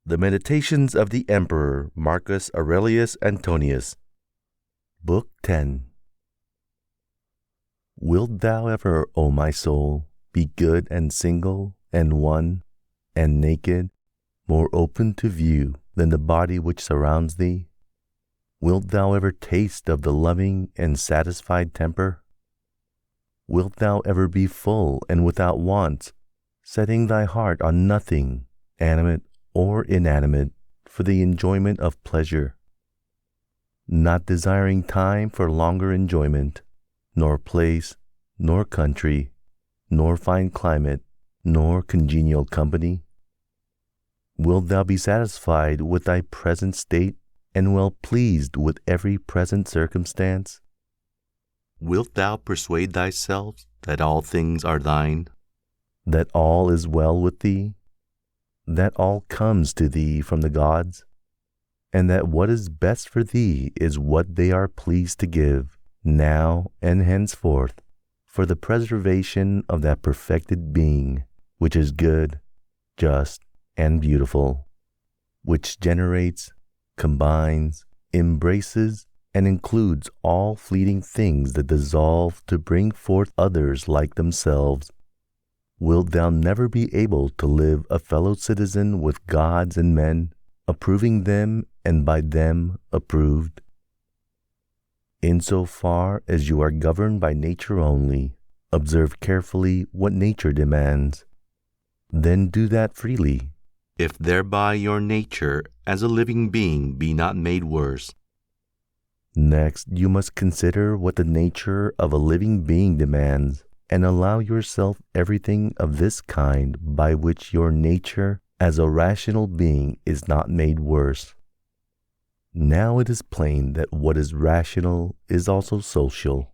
The Meditations of the Emperor Marcus Aurelius Antonius. Book 10. Wilt thou ever, O my soul, be good and single and one and naked, more open to view than the body which surrounds thee? Wilt thou ever taste of the loving and satisfied temper? Wilt thou ever be full and without wants, setting thy heart on nothing, animate or inanimate, for the enjoyment of pleasure, not desiring time for longer enjoyment, nor place, nor country, nor fine climate, nor congenial company? Wilt thou be satisfied with thy present state, and well pleased with every present circumstance? Wilt thou persuade thyself that all things are thine? That all is well with thee? That all comes to thee from the gods? And that what is best for thee is what they are pleased to give, now and henceforth, for the preservation of that perfected being, which is good, just, and beautiful, which generates, combines, embraces, and includes all fleeting things that dissolve to bring forth others like themselves? Wilt thou never be able to live a fellow citizen with gods and men, approving them and by them approved? In so far as you are governed by nature only, observe carefully what nature demands. Then do that freely, if thereby your nature as a living being be not made worse. Next, you must consider what the nature of a living being demands, and allow yourself everything of this kind by which your nature as a rational being is not made worse. Now it is plain that what is rational is also social.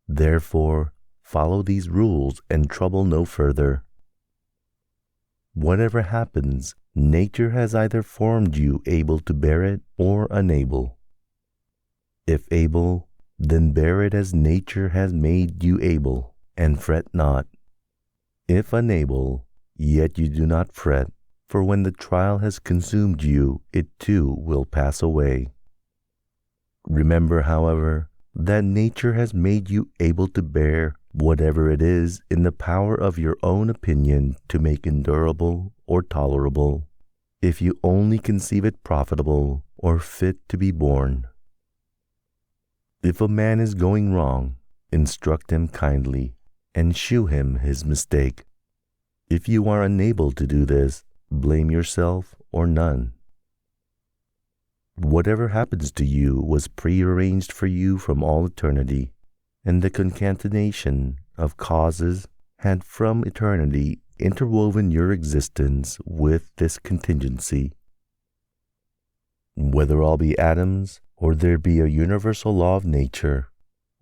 Therefore, follow these rules and trouble no further. Whatever happens, nature has either formed you able to bear it or unable. If able, then bear it as nature has made you able, and fret not. If unable, yet you do not fret, for when the trial has consumed you, it too will pass away. Remember, however, that nature has made you able to bear whatever it is in the power of your own opinion to make endurable or tolerable, if you only conceive it profitable or fit to be borne. If a man is going wrong, instruct him kindly, and shew him his mistake. If you are unable to do this, blame yourself or none. Whatever happens to you was prearranged for you from all eternity, and the concatenation of causes had from eternity interwoven your existence with this contingency. Whether all be atoms, or there be a universal law of nature,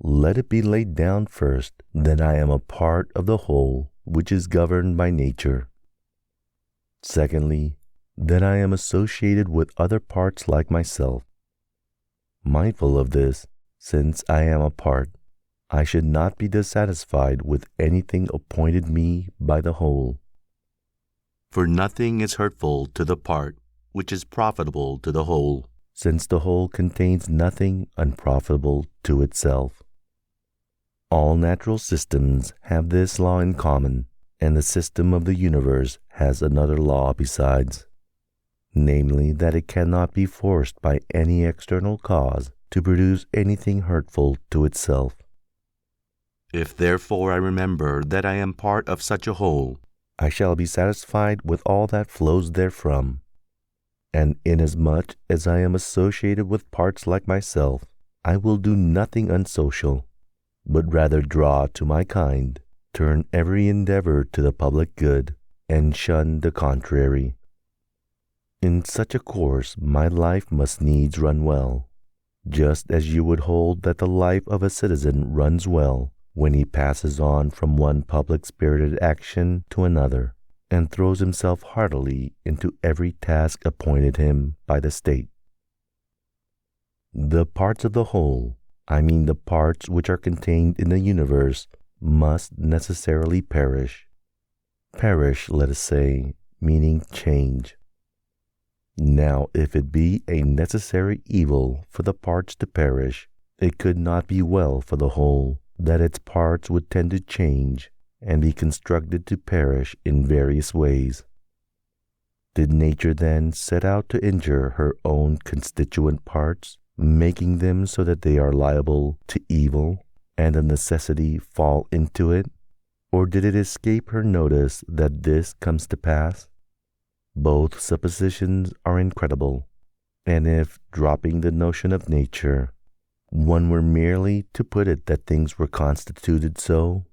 let it be laid down first that I am a part of the whole which is governed by nature. Secondly, that I am associated with other parts like myself. Mindful of this, since I am a part, I should not be dissatisfied with anything appointed me by the whole. For nothing is hurtful to the part which is profitable to the whole, since the whole contains nothing unprofitable to itself. All natural systems have this law in common, and the system of the universe has another law besides, namely that it cannot be forced by any external cause to produce anything hurtful to itself. If therefore I remember that I am part of such a whole, I shall be satisfied with all that flows therefrom. And inasmuch as I am associated with parts like myself, I will do nothing unsocial, but rather draw to my kind, turn every endeavor to the public good, and shun the contrary. In such a course my life must needs run well, just as you would hold that the life of a citizen runs well when he passes on from one public-spirited action to another, and throws himself heartily into every task appointed him by the state. The parts of the whole, I mean the parts which are contained in the universe, must necessarily perish. Perish, let us say, meaning change. Now if it be a necessary evil for the parts to perish, it could not be well for the whole, that its parts would tend to change and be constructed to perish in various ways. Did nature then set out to injure her own constituent parts, making them so that they are liable to evil and of necessity fall into it? Or did it escape her notice that this comes to pass? Both suppositions are incredible, and if, dropping the notion of nature, one were merely to put it that things were constituted so,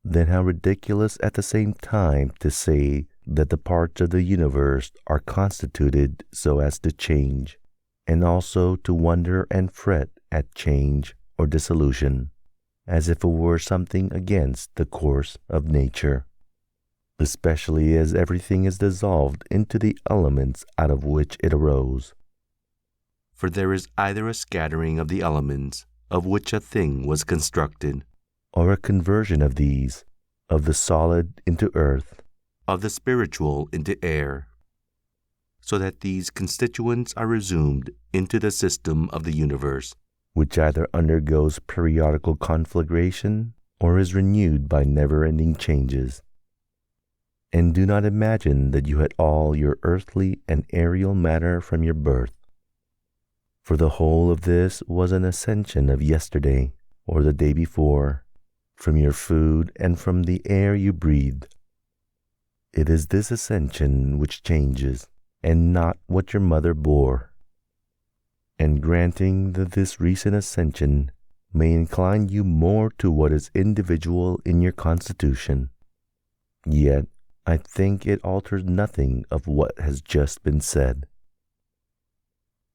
then how ridiculous at the same time to say that the parts of the universe are constituted so as to change, and also to wonder and fret at change or dissolution, as if it were something against the course of nature, especially as everything is dissolved into the elements out of which it arose. For there is either a scattering of the elements of which a thing was constructed, or a conversion of these, of the solid into earth, of the spiritual into air, so that these constituents are resumed into the system of the universe, which either undergoes periodical conflagration or is renewed by never-ending changes. And do not imagine that you had all your earthly and aerial matter from your birth, for the whole of this was an ascension of yesterday or the day before, from your food and from the air you breathed. It is this ascension which changes, and not what your mother bore. And granting that this recent ascension may incline you more to what is individual in your constitution, yet I think it alters nothing of what has just been said.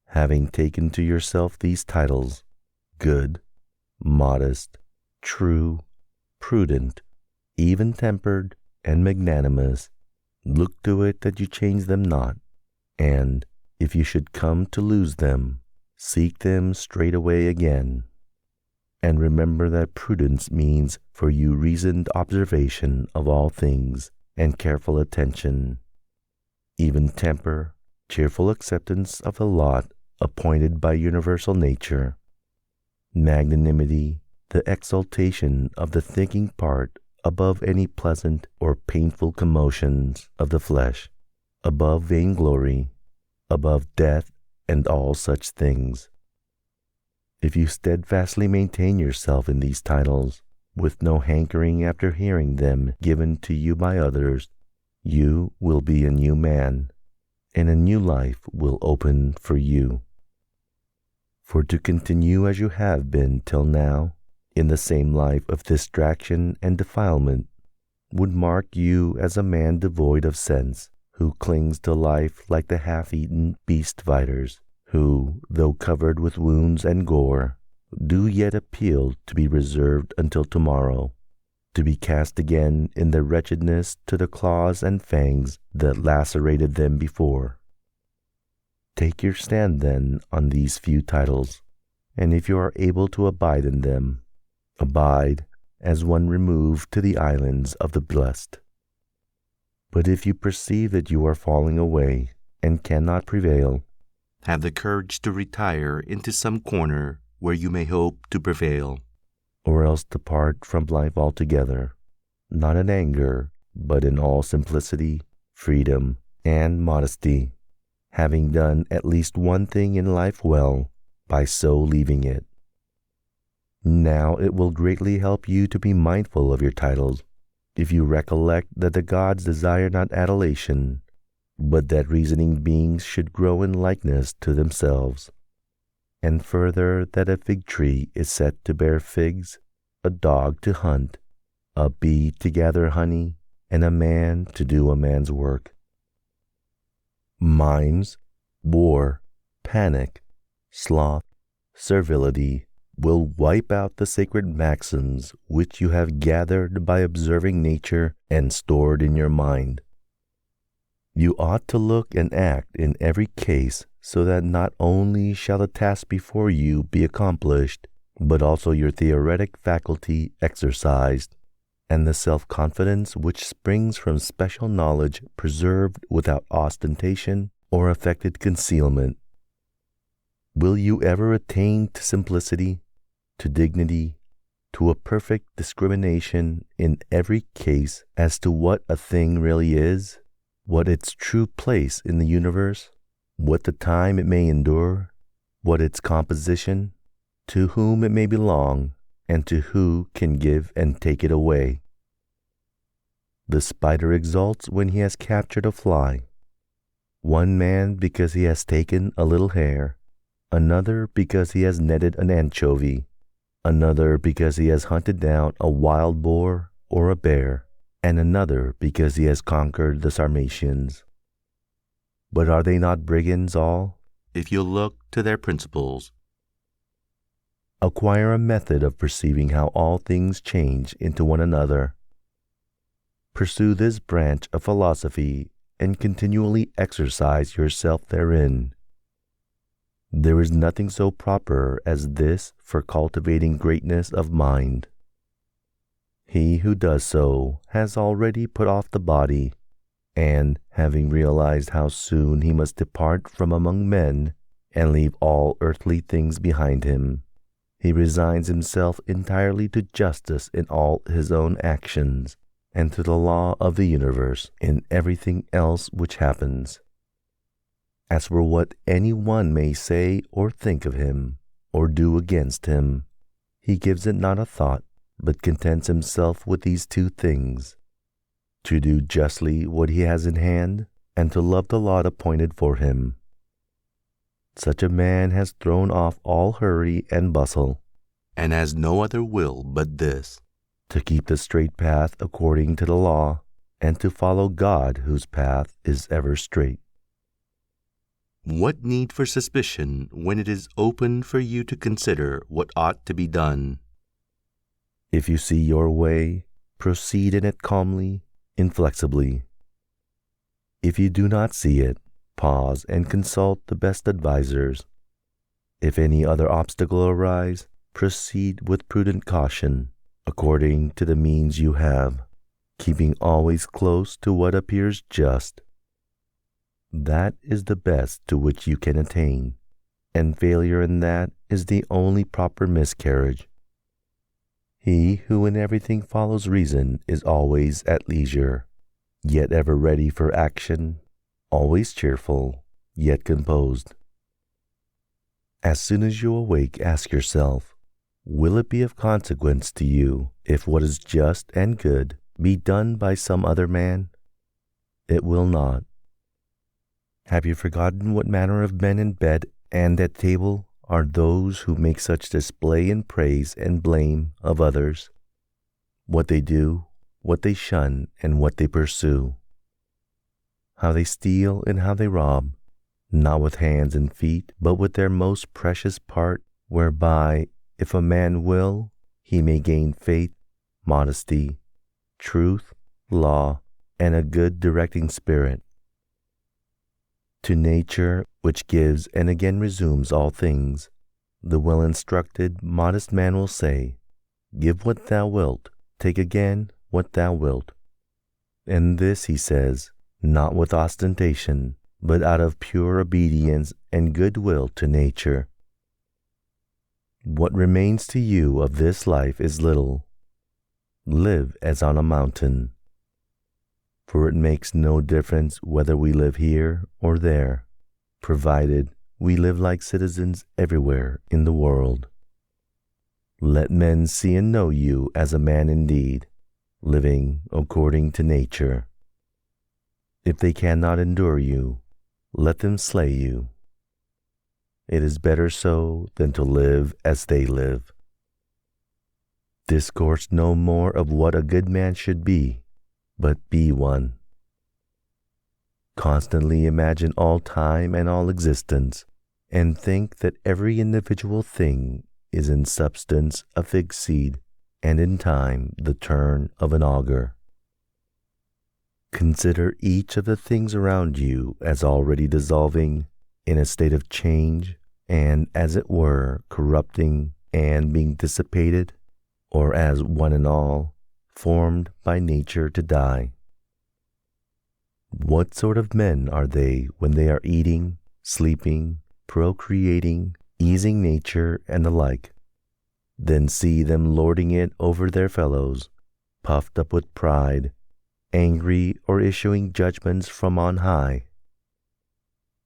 Having taken to yourself these titles, good, modest, true, prudent, even-tempered, and magnanimous, look to it that you change them not, and, if you should come to lose them, seek them straightway again. And remember that prudence means for you reasoned observation of all things, and careful attention, even temper, cheerful acceptance of the lot appointed by universal nature, magnanimity, the exaltation of the thinking part above any pleasant or painful commotions of the flesh, above vainglory, above death and all such things. If you steadfastly maintain yourself in these titles, with no hankering after hearing them given to you by others, you will be a new man, and a new life will open for you. For to continue as you have been till now, in the same life of distraction and defilement, would mark you as a man devoid of sense, who clings to life like the half-eaten beast-fighters, who, though covered with wounds and gore, do yet appeal to be reserved until tomorrow, to be cast again in their wretchedness to the claws and fangs that lacerated them before. Take your stand then on these few titles, and if you are able to abide in them, abide as one removed to the islands of the blessed. But if you perceive that you are falling away and cannot prevail, have the courage to retire into some corner where you may hope to prevail, or else depart from life altogether, not in anger, but in all simplicity, freedom, and modesty, having done at least one thing in life well by so leaving it. Now it will greatly help you to be mindful of your titles, if you recollect that the gods desire not adulation, but that reasoning beings should grow in likeness to themselves. And further, that a fig tree is set to bear figs, a dog to hunt, a bee to gather honey, and a man to do a man's work. Mimes, war, panic, sloth, servility will wipe out the sacred maxims which you have gathered by observing nature and stored in your mind. You ought to look and act in every case so that not only shall the task before you be accomplished, but also your theoretic faculty exercised, and the self-confidence which springs from special knowledge preserved without ostentation or affected concealment. Will you ever attain to simplicity, to dignity, to a perfect discrimination in every case as to what a thing really is, what its true place in the universe, what the time it may endure, what its composition, to whom it may belong, and to who can give and take it away? The spider exults when he has captured a fly. One man because he has taken a little hare, another because he has netted an anchovy, another because he has hunted down a wild boar or a bear, and another because he has conquered the Sarmatians. But are they not brigands all? If you look to their principles. Acquire a method of perceiving how all things change into one another. Pursue this branch of philosophy and continually exercise yourself therein. There is nothing so proper as this for cultivating greatness of mind. He who does so has already put off the body, and having realized how soon he must depart from among men and leave all earthly things behind him, he resigns himself entirely to justice in all his own actions, and to the law of the universe in everything else which happens. As for what any one may say or think of him, or do against him, he gives it not a thought, but contents himself with these two things: to do justly what he has in hand, and to love the lot appointed for him. Such a man has thrown off all hurry and bustle, and has no other will but this: to keep the straight path according to the law, and to follow God, whose path is ever straight. What need for suspicion when it is open for you to consider what ought to be done? If you see your way, proceed in it calmly, inflexibly. If you do not see it, pause and consult the best advisers. If any other obstacle arise, proceed with prudent caution, according to the means you have, keeping always close to what appears just. That is the best to which you can attain, and failure in that is the only proper miscarriage. He who in everything follows reason is always at leisure, yet ever ready for action, always cheerful, yet composed. As soon as you awake, ask yourself, will it be of consequence to you if what is just and good be done by some other man? It will not. Have you forgotten what manner of men in bed and at table are those who make such display and praise and blame of others? What they do, what they shun, and what they pursue. How they steal and how they rob, not with hands and feet, but with their most precious part, whereby, if a man will, he may gain faith, modesty, truth, law, and a good directing spirit. To nature, which gives and again resumes all things, the well-instructed, modest man will say, give what thou wilt, take again what thou wilt. And this, he says, not with ostentation, but out of pure obedience and good will to nature. What remains to you of this life is little. Live as on a mountain. For it makes no difference whether we live here or there, provided we live like citizens everywhere in the world. Let men see and know you as a man indeed, living according to nature. If they cannot endure you, let them slay you. It is better so than to live as they live. Discourse no more of what a good man should be, but be one. Constantly imagine all time and all existence, and think that every individual thing is in substance a fig seed, and in time the turn of an auger. Consider each of the things around you as already dissolving, in a state of change, and as it were corrupting and being dissipated, or as one and all formed by nature to die. What sort of men are they when they are eating, sleeping, procreating, easing nature, and the like? Then see them lording it over their fellows, puffed up with pride, angry or issuing judgments from on high.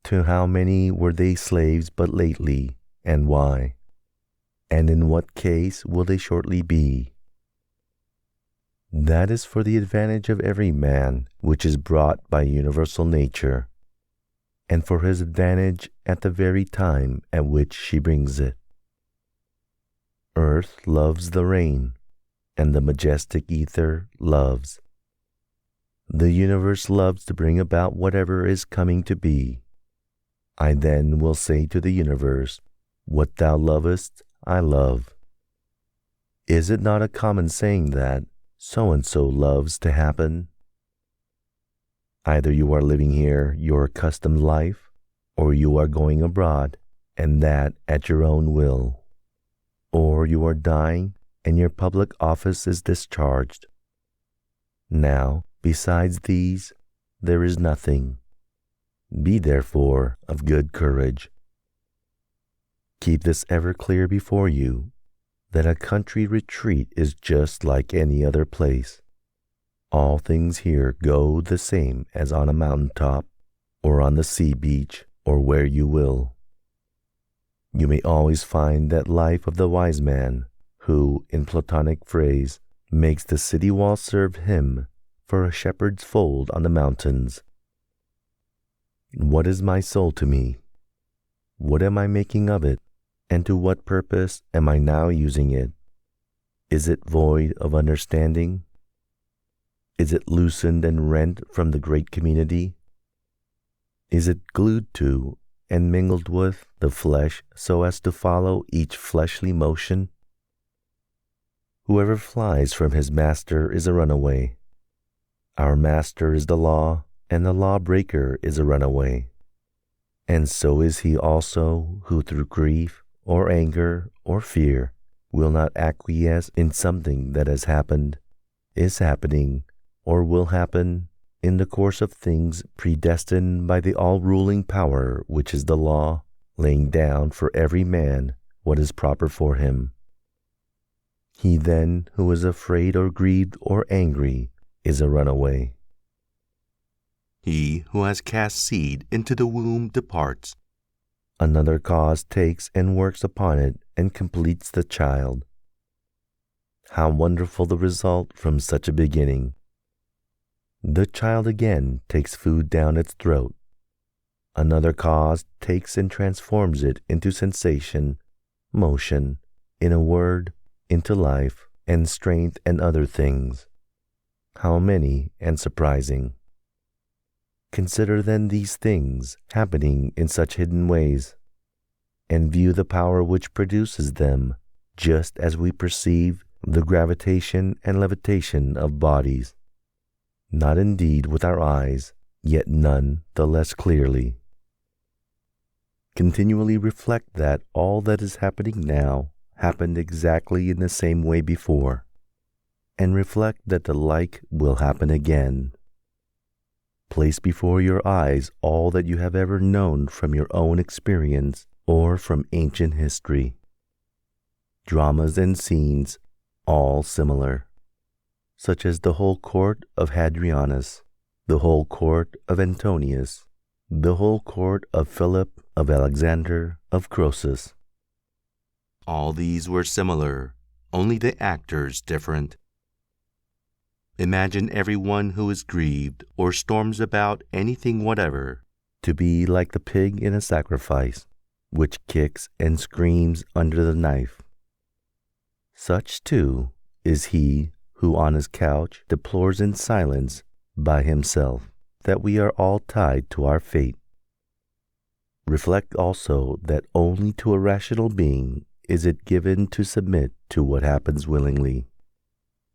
To how many were they slaves but lately, and why? And in what case will they shortly be? That is for the advantage of every man which is brought by universal nature, and for his advantage at the very time at which she brings it. Earth loves the rain, and the majestic ether loves. The universe loves to bring about whatever is coming to be. I then will say to the universe, what thou lovest, I love. Is it not a common saying that so-and-so loves to happen? Either you are living here your accustomed life, or you are going abroad, and that at your own will. Or you are dying, and your public office is discharged. Now, besides these, there is nothing. Be therefore of good courage. Keep this ever clear before you, that a country retreat is just like any other place. All things here go the same as on a mountain top, or on the sea beach, or where you will. You may always find that life of the wise man, who, in Platonic phrase, makes the city wall serve him for a shepherd's fold on the mountains. What is my soul to me? What am I making of it? And to what purpose am I now using it? Is it void of understanding? Is it loosened and rent from the great community? Is it glued to and mingled with the flesh so as to follow each fleshly motion? Whoever flies from his master is a runaway. Our master is the law, and the lawbreaker is a runaway. And so is he also who through grief or anger or fear will not acquiesce in something that has happened, is happening, or will happen in the course of things predestined by the all-ruling power which is the law, laying down for every man what is proper for him. He then who is afraid or grieved or angry is a runaway. He who has cast seed into the womb departs. Another cause takes and works upon it and completes the child. How wonderful the result from such a beginning! The child again takes food down its throat. Another cause takes and transforms it into sensation, motion, in a word, into life and strength and other things. How many and surprising! Consider then these things happening in such hidden ways, and view the power which produces them, just as we perceive the gravitation and levitation of bodies, not indeed with our eyes, yet none the less clearly. Continually reflect that all that is happening now happened exactly in the same way before, and reflect that the like will happen again. Place before your eyes all that you have ever known from your own experience or from ancient history. Dramas and scenes, all similar, such as the whole court of Hadrianus, the whole court of Antonius, the whole court of Philip, of Alexander, of Croesus. All these were similar, only the actors different. Imagine everyone who is grieved or storms about anything whatever to be like the pig in a sacrifice, which kicks and screams under the knife. Such, too, is he who on his couch deplores in silence by himself that we are all tied to our fate. Reflect also that only to a rational being is it given to submit to what happens willingly.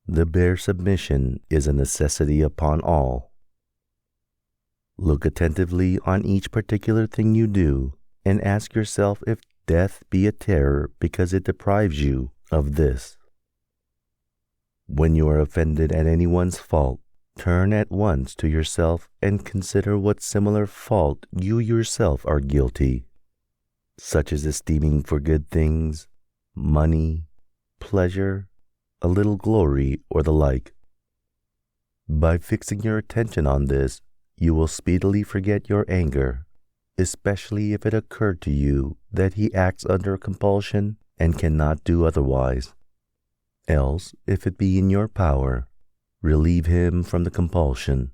The bare submission is a necessity upon all. Look attentively on each particular thing you do, and ask yourself if death be a terror because it deprives you of this. When you are offended at anyone's fault, turn at once to yourself and consider what similar fault you yourself are guilty, such as esteeming for good things, money, pleasure, a little glory, or the like. By fixing your attention on this, you will speedily forget your anger, especially if it occurred to you that he acts under compulsion and cannot do otherwise. Else, if it be in your power, relieve him from the compulsion.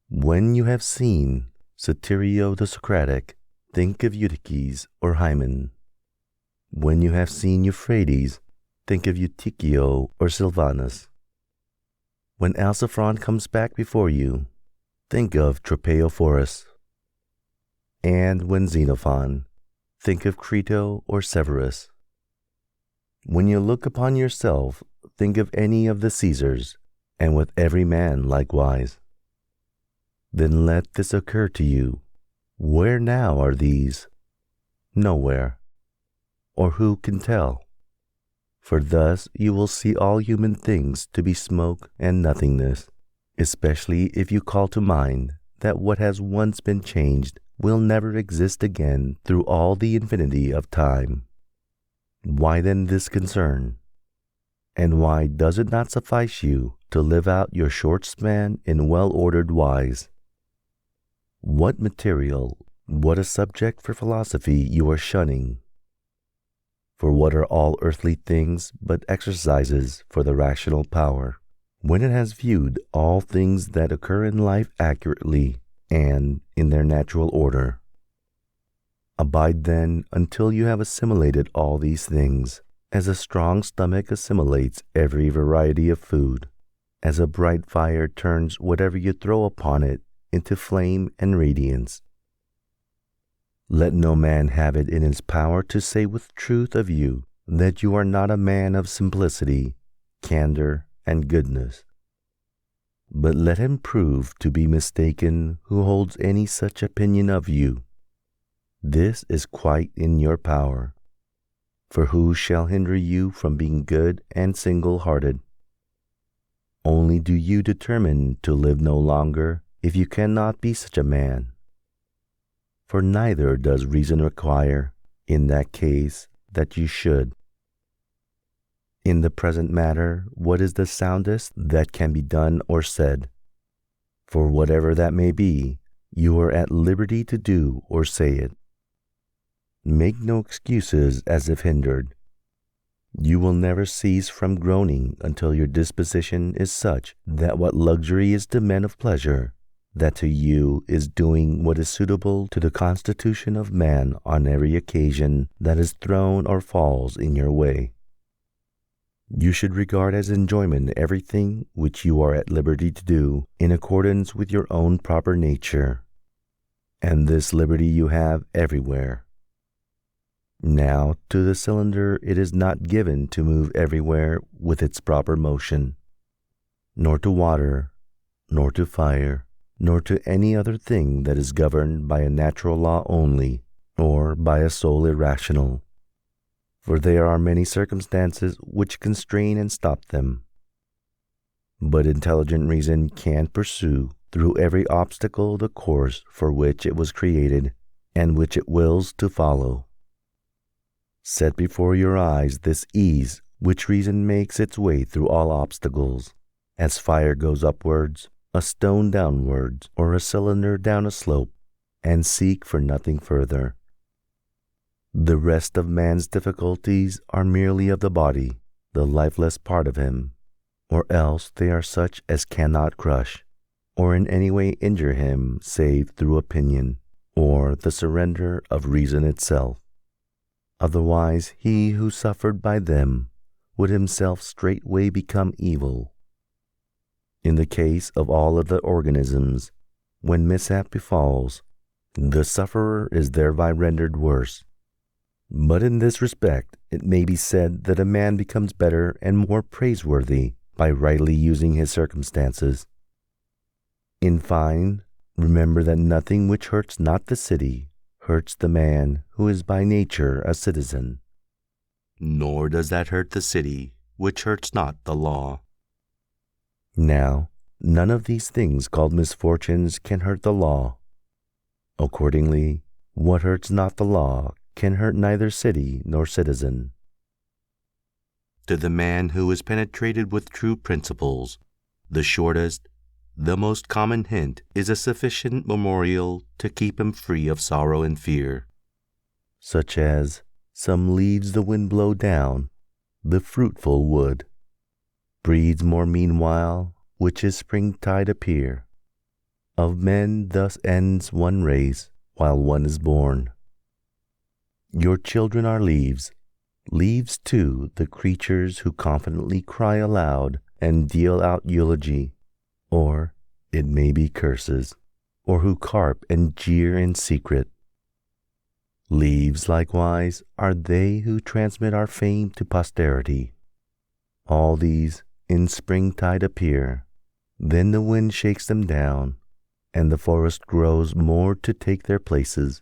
When you have seen Soterio the Socratic, think of Eutyches or Hymen. When you have seen Euphrates, think of Eutychio or Silvanus. When Alciphron comes back before you, think of Tropaeophorus. And when Xenophon, think of Crito or Severus. When you look upon yourself, think of any of the Caesars, and with every man likewise. Then let this occur to you. Where now are these? Nowhere. Or who can tell? For thus you will see all human things to be smoke and nothingness, especially if you call to mind that what has once been changed will never exist again through all the infinity of time. Why then this concern? And why does it not suffice you to live out your short span in well-ordered wise? What material, what a subject for philosophy you are shunning? For what are all earthly things but exercises for the rational power, when it has viewed all things that occur in life accurately and in their natural order? Abide then until you have assimilated all these things, as a strong stomach assimilates every variety of food, as a bright fire turns whatever you throw upon it into flame and radiance. Let no man have it in his power to say with truth of you that you are not a man of simplicity, candor, and goodness. But let him prove to be mistaken who holds any such opinion of you. This is quite in your power. For who shall hinder you from being good and single-hearted? Only do you determine to live no longer if you cannot be such a man. For neither does reason require, in that case, that you should. In the present matter, what is the soundest that can be done or said? For whatever that may be, you are at liberty to do or say it. Make no excuses as if hindered. You will never cease from groaning until your disposition is such that what luxury is to men of pleasure, that to you is doing what is suitable to the constitution of man on every occasion that is thrown or falls in your way. You should regard as enjoyment everything which you are at liberty to do in accordance with your own proper nature, and this liberty you have everywhere. Now to the cylinder it is not given to move everywhere with its proper motion, nor to water, nor to fire, nor to any other thing that is governed by a natural law only, or by a soul irrational. For there are many circumstances which constrain and stop them. But intelligent reason can pursue through every obstacle the course for which it was created, and which it wills to follow. Set before your eyes this ease which reason makes its way through all obstacles, as fire goes upwards, a stone downwards, or a cylinder down a slope, and seek for nothing further. The rest of man's difficulties are merely of the body, the lifeless part of him, or else they are such as cannot crush, or in any way injure him save through opinion, or the surrender of reason itself. Otherwise he who suffered by them would himself straightway become evil. In the case of all other organisms, when mishap befalls, the sufferer is thereby rendered worse. But in this respect it may be said that a man becomes better and more praiseworthy by rightly using his circumstances. In fine, remember that nothing which hurts not the city hurts the man who is by nature a citizen. Nor does that hurt the city which hurts not the law. Now, none of these things called misfortunes can hurt the law. Accordingly, what hurts not the law can hurt neither city nor citizen. To the man who is penetrated with true principles, the shortest, the most common hint is a sufficient memorial to keep him free of sorrow and fear. Such as, some leaves the wind blow down, the fruitful wood breeds more meanwhile, which is springtide appear. Of men thus ends one race, while one is born. Your children are leaves, leaves too the creatures who confidently cry aloud and deal out eulogy, or it may be curses, or who carp and jeer in secret. Leaves, likewise, are they who transmit our fame to posterity. All these in springtide appear, then the wind shakes them down, and the forest grows more to take their places.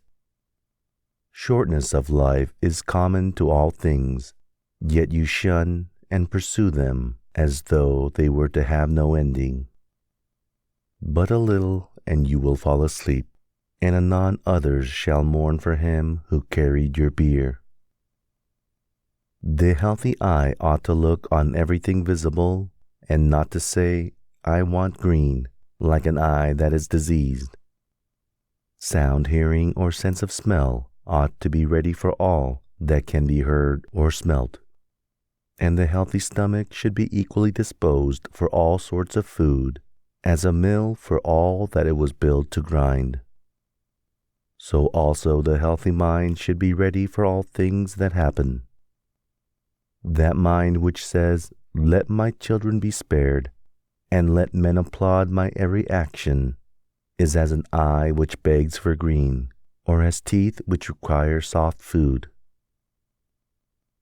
Shortness of life is common to all things, yet you shun and pursue them as though they were to have no ending. But a little, and you will fall asleep, and anon others shall mourn for him who carried your bier. The healthy eye ought to look on everything visible, and not to say, I want green, like an eye that is diseased. Sound hearing or sense of smell ought to be ready for all that can be heard or smelt, and the healthy stomach should be equally disposed for all sorts of food, as a mill for all that it was built to grind. So also the healthy mind should be ready for all things that happen. That mind which says, let my children be spared, and let men applaud my every action, is as an eye which begs for green, or as teeth which require soft food.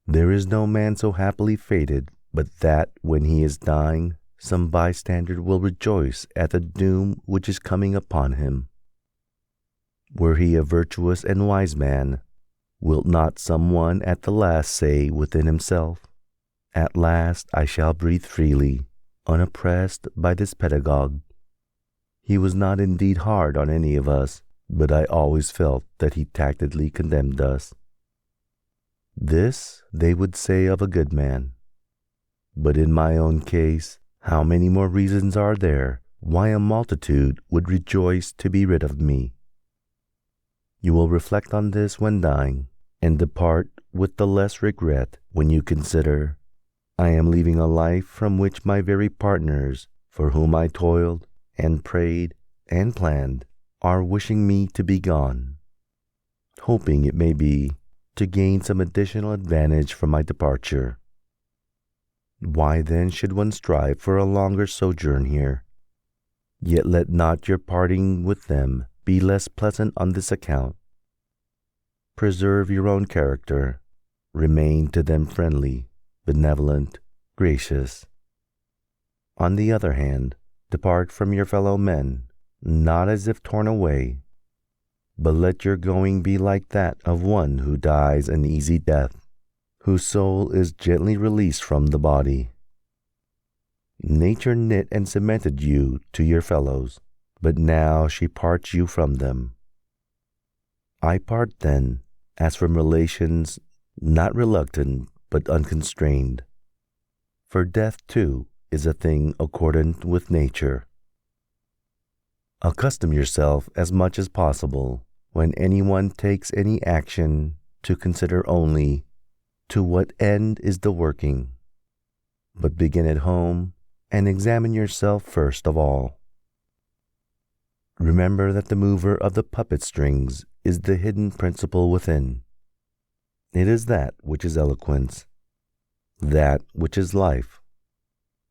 There is no man so happily fated, but that when he is dying, some bystander will rejoice at the doom which is coming upon him. Were he a virtuous and wise man, wilt not some one at the last say within himself, at last I shall breathe freely, unoppressed by this pedagogue? He was not indeed hard on any of us, but I always felt that he tacitly condemned us. This they would say of a good man. But in my own case, how many more reasons are there why a multitude would rejoice to be rid of me? You will reflect on this when dying, and depart with the less regret when you consider, I am leaving a life from which my very partners, for whom I toiled and prayed and planned, are wishing me to be gone, hoping it may be to gain some additional advantage from my departure. Why then should one strive for a longer sojourn here? Yet let not your parting with them be less pleasant on this account. Preserve your own character, remain to them friendly, benevolent, gracious. On the other hand, depart from your fellow men, not as if torn away, but let your going be like that of one who dies an easy death, whose soul is gently released from the body. Nature knit and cemented you to your fellows, but now she parts you from them. I part then, as from relations, not reluctant, but unconstrained. For death, too, is a thing accordant with nature. Accustom yourself as much as possible, when anyone takes any action, to consider only to what end is the working. But begin at home, and examine yourself first of all. Remember that the mover of the puppet strings is the hidden principle within. It is that which is eloquence, that which is life,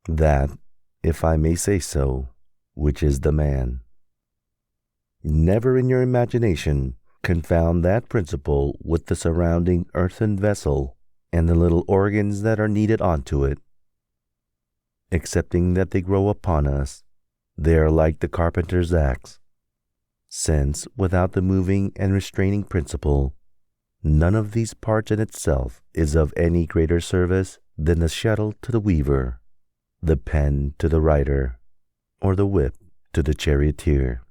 that, if I may say so, which is the man. Never in your imagination confound that principle with the surrounding earthen vessel and the little organs that are kneaded onto it. Excepting that they grow upon us, they are like the carpenter's axe, since without the moving and restraining principle, none of these parts in itself is of any greater service than the shuttle to the weaver, the pen to the writer, or the whip to the charioteer.